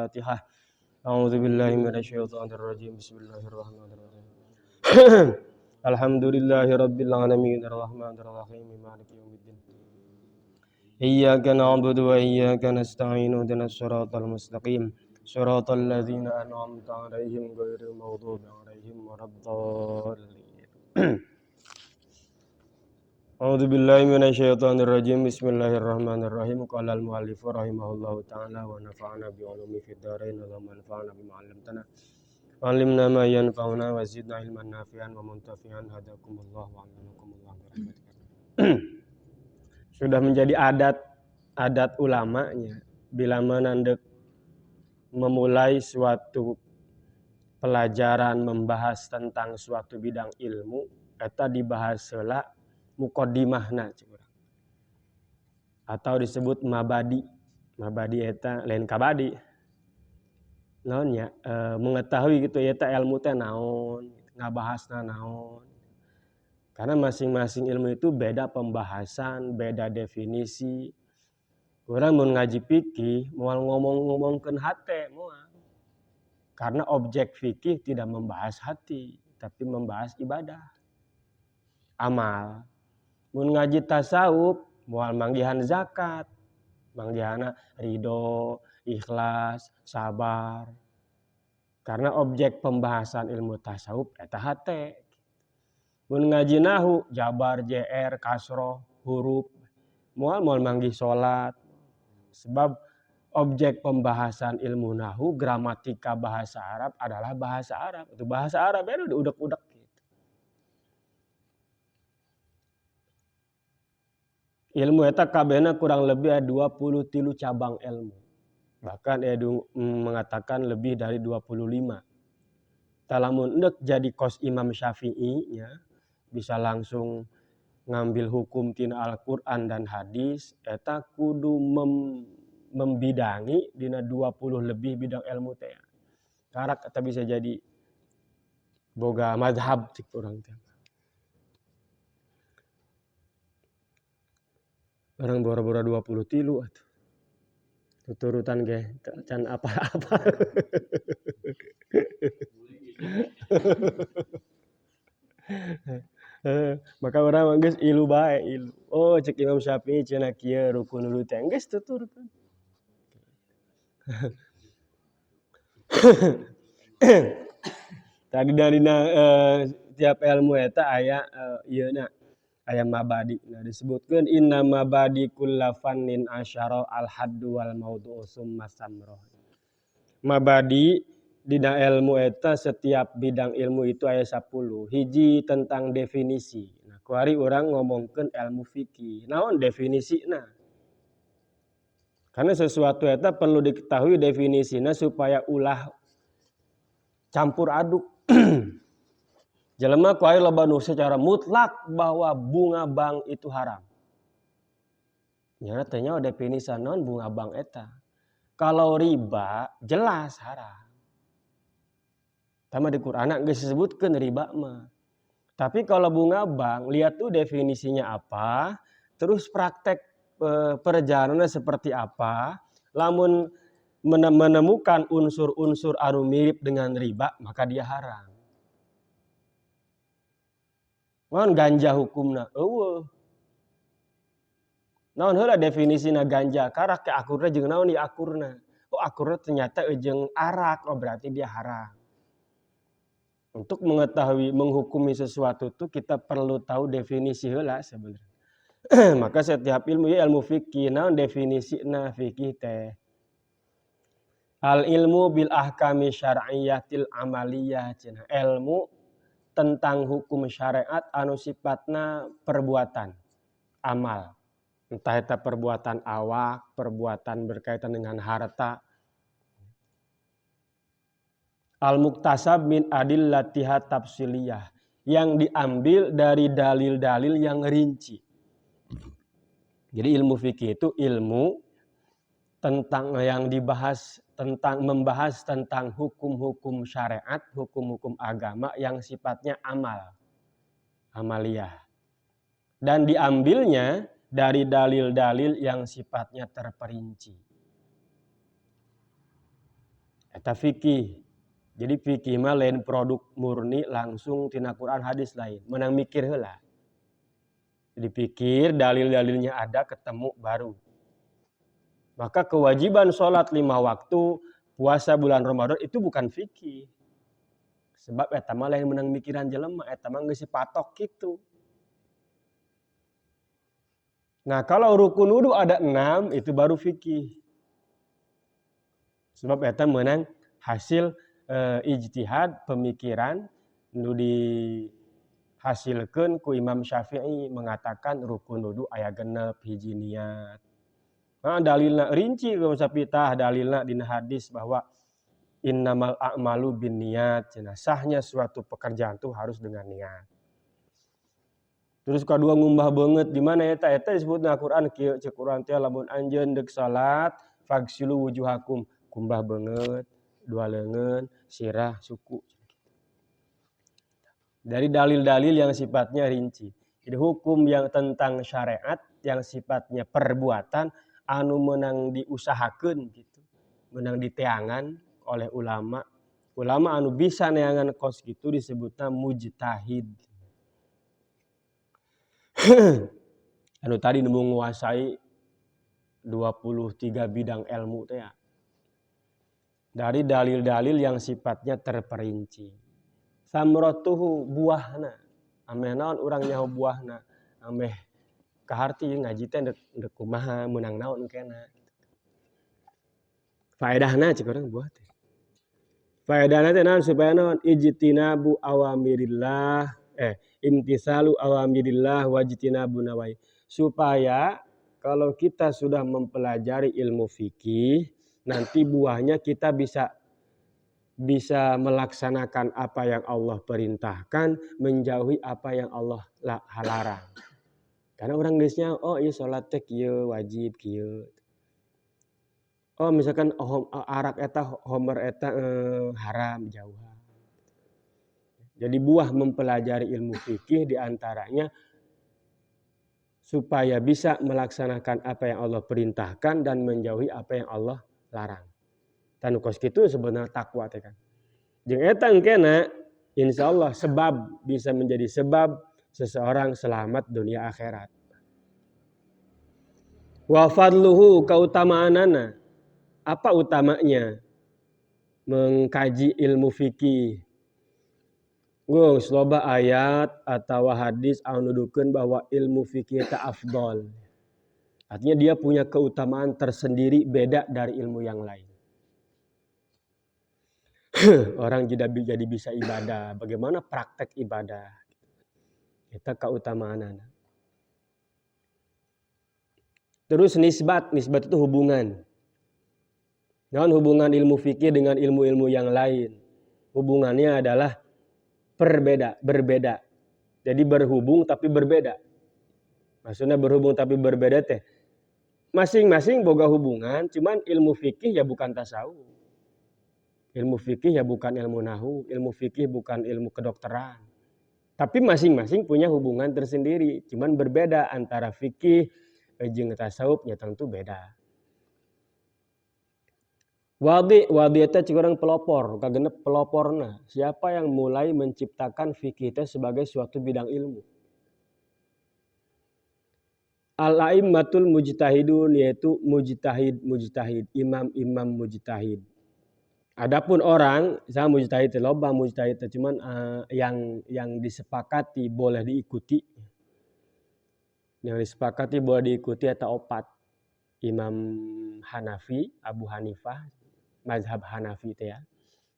Al-Fatihah. A'udzu billahi minasyaitonir rajim. Bismillahirrahmanirrahim. Alhamdulillahirabbil alamin arrahmanir rahim maliki yaumiddin. Iyyaka na'budu wa iyyaka nasta'in ihdinas siratal mustaqim. Shiratal ladzina an'amta 'alaihim ghairil maghdubi 'alaihim waladdallin. A'udzu billahi minasyaitonir rajim. Bismillahirrahmanirrahim. Qala al-mu'allif rahimahullahu ta'ala wa nafa'ana bi 'ulumi fid dharain wa manfa'ana bima 'allamtana. 'Allimna ma yanfa'una wa zidna ilman nafi'an wa muntafi'an. Hadakumullah wa 'allamakumullah Sudah menjadi adat ulamanya bila menandek memulai suatu pelajaran membahas tentang suatu bidang ilmu eta dibahas heula muqaddimahna atau disebut mabadi. Mabadi eta lain kabadi. Naonnya mengetahui gitu eta ilmu teh naon, ngabahasna naon. Karena masing-masing ilmu itu beda pembahasan, beda definisi. Urang mun ngaji fikih moal ngomong-ngomongkeun hate moal. Karena objek fikih tidak membahas hati, tapi membahas ibadah. Amal. Mun ngaji tasawuf moal manggihan zakat, manggihana ridho, ikhlas, sabar. Karena objek pembahasan ilmu tasawuf eta hate. Mun ngaji nahu jabar, JR, kasroh, huruf, moal manggih salat. Sebab objek pembahasan ilmu nahu gramatika bahasa Arab adalah bahasa Arab. Itu bahasa Arab ya udah udek-udek. Ilmu eta kabehna kurang lebih 23 cabang ilmu. Bahkan mengatakan lebih dari 25. Talamun endek jadi kos Imam Syafi'i nya bisa langsung ngambil hukum tina Al-Qur'an dan hadis eta kudu membidangi dina 20 lebih bidang ilmu teh. Karak eta bisa jadi boga mazhab cik urang teh. Orang bora-bora 23 atuh. Tuturutan ge can apa-apa. Maka orang geus ilu bae ilu. Oh cek Imam Syafi'i cenah kieu rukun ulu teh geus tuturkan. Tadi dari tiap ilmu eta aya ieuna aya mabadi. Nah disebutkeun inna mabadi kulla fannin asyara al-haddu wal maudu'u summa samroh. Mabadi dina ilmu eta setiap bidang ilmu itu aya 10. Hiji tentang definisi. Nah kuari urang ngomongkeun ilmu fikih. Naon definisina? Karena sesuatu eta perlu diketahui definisina supaya ulah campur aduk. Jelema ku aya loba nu secara mutlak bahwa bunga bank itu haram. Nya teh nya definisi naon bunga bank eta. Kalau riba jelas haram. Tama di Qur'an geus disebutkeun riba mah. Tapi kalau bunga bank lihat tuh definisinya apa, terus praktek perjalanannya seperti apa. Lamun menemukan unsur-unsur anu mirip dengan riba maka dia haram. Naon ganja hukumna? Eueuh. Naon heula definisina ganja? Karak ke akurna jeung naon di akurna? Oh akurna ternyata jeung arak, oh berarti dia haram. Untuk mengetahui menghukumi sesuatu itu kita perlu tahu definisi heula sebenarnya. Maka setiap ilmu ya ilmu fikih naon definisina fikih teh. Al ilmu bil ahkami syar'iyyatil amaliyah cenah. Ilmu tentang hukum syariat anu sifatna perbuatan, amal. Entah eta perbuatan awak, perbuatan berkaitan dengan harta. Al-muktasab min adillatiha tafsiliyah. Yang diambil dari dalil-dalil yang rinci. Jadi ilmu fikih itu ilmu tentang yang dibahas tentang membahas tentang hukum-hukum syariat, hukum-hukum agama yang sifatnya amal, amaliyah. Dan diambilnya dari dalil-dalil yang sifatnya terperinci. Eta fikih. Jadi fikih mah lain produk murni langsung tina Quran hadis lain. Menang mikir heula. Dipikir dalil-dalilnya ada ketemu baru. Maka kewajiban sholat 5 waktu, puasa bulan Ramadan itu bukan fikih. Sebab eta mah lain menang mikiran jelema, eta mah geus patok kitu. Nah, kalau rukun wudu ada 6 itu baru fikih. Sebab eta menang hasil ijtihad pemikiran nu dihasilkeun ku Imam Syafi'i mengatakan rukun wudu aya 6 hiji niat. Nah, dalilna rinci kalau sapitah dalilna dina hadis bahwa innamal a'malu binniyat. Sahnya suatu pekerjaan itu harus dengan niat. Terus kadua ngumbah banget di mana eta disebutna Quran kieu cek Quran teh lamun anjeun deuk salat fagsilu wujuhakum kumbah banget dua leungeun sirah suku. Dari dalil-dalil yang sifatnya rinci. Jadi hukum yang tentang syariat yang sifatnya perbuatan anu menang diusahakeun gitu. Menang diteangan oleh ulama. Ulama anu bisa neangan kos gitu disebutna mujtahid. Anu tadi nu menguasai 23 bidang ilmu teh ya. Dari dalil-dalil yang sifatnya terperinci. Samratuhu buahna. Ameh naon urang nyaho buahna. Ameh kaharti ngaji teh dek kumaha meunang naon engkena. Faedahna cek urang buah teh. Faedahna teh naon supaya naon ijtinabu awamirillah imtisalu awamirillah wajtinabu nawahi. Supaya kalau kita sudah mempelajari ilmu fikih nanti buahnya kita bisa melaksanakan apa yang Allah perintahkan, menjauhi apa yang Allah larang. Karena orang geusnya oh ieu salat teh kieu wajib kieu. Oh misalkan arak eta homer eta haram jauhan. Jadi buah mempelajari ilmu fikih diantaranya supaya bisa melaksanakan apa yang Allah perintahkan dan menjauhi apa yang Allah larang. Tanu kos kitu sebenarnya takwa teh kan. Jeung eta engkena insyaallah sebab bisa menjadi sebab seseorang selamat dunia akhirat. Wa fadluhu kautamaanana. Apa utamanya mengkaji ilmu fikih? Geus loba ayat atau hadis anu nuduhkeun bahwa ilmu fikih eta afdol. Artinya dia punya keutamaan tersendiri beda dari ilmu yang lain. Orang jadi bisa ibadah. Bagaimana praktek ibadah? Itu keutamaan. Terus nisbat itu hubungan. Naon hubungan ilmu fikih dengan ilmu-ilmu yang lain? Hubungannya adalah berbeda. Jadi berhubung tapi berbeda. Maksudnya berhubung tapi berbeda teh. Masing-masing boga hubungan, cuman ilmu fikih ya bukan tasawuf. Ilmu fikih ya bukan ilmu nahu, ilmu fikih bukan ilmu kedokteran. Tapi masing-masing punya hubungan tersendiri, cuman berbeda antara fikih jeung tasawuf nya tentu beda. Wadi eta cik urang pelopor, kagenep peloporna. Siapa yang mulai menciptakan fikih teh sebagai suatu bidang ilmu? Al-a'immatul mujtahidun yaitu mujtahid, imam-imam mujtahid. Adapun orang, saya mujtahid loba mujtahid cuman yang disepakati boleh diikuti. Yang disepakati boleh diikuti eta 4. Imam Hanafi, Abu Hanifah, mazhab Hanafi itu ya.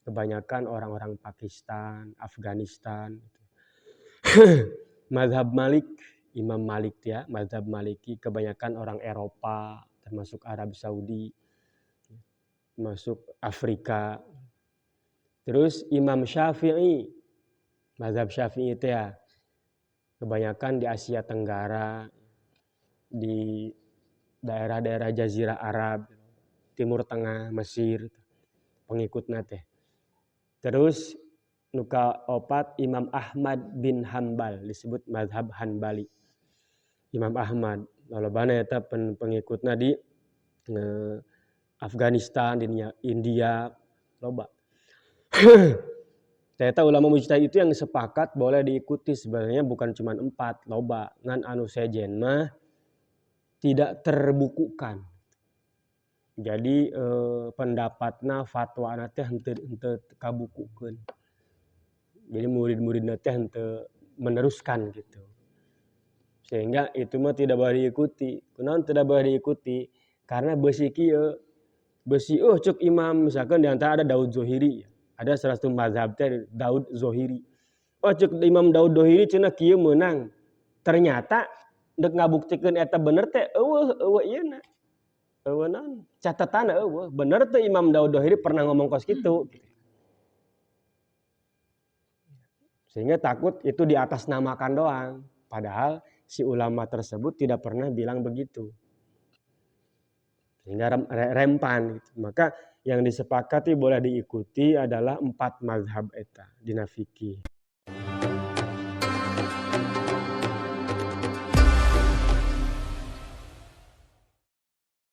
Kebanyakan orang-orang Pakistan, Afghanistan. Mazhab Malik, Imam Malik ya, mazhab Maliki kebanyakan orang Eropa, termasuk Arab Saudi. Masuk Afrika. Terus Imam Syafi'i, mazhab Syafi'i itu ya kebanyakan di Asia Tenggara, di daerah-daerah Jazirah Arab, Timur Tengah, Mesir, pengikutna teh. Terus nuka 4 Imam Ahmad bin Hambal disebut mazhab Hanbali. Imam Ahmad, lolobana eta pengikutna di Afghanistan, di India, loba. Ternyata ulama mujtahid itu yang sepakat boleh diikuti sebenarnya bukan cuma 4, loba. Ngan anu sejen mah tidak terbukukan. Jadi pendapatna fatwana teh henteu kabukukeun. Jadi murid-muridna teh henteu meneruskan gitu. Sehingga itu mah tidak boleh diikuti. Kunaon tidak boleh diikuti? Karena beusi kieu, beusi cuk imam misalkan di antara ada Daud Zohiri. Ada salah satu mazhab teh Daud Zohiri. Cuk Imam Daud Zohiri cenah kieu meunang. Ternyata dek ngabuktikeun eta bener teh eueuh ieuna. Eueuh naon? Catetana eueuh. Bener teh Imam Daud Zohiri pernah ngomong kos kitu. Sehingga takut itu diatasnamakan doang. Padahal si ulama tersebut tidak pernah bilang begitu. Sehingga rempan gitu. Maka yang disepakati boleh diikuti adalah 4 mazhab eta dina fikih.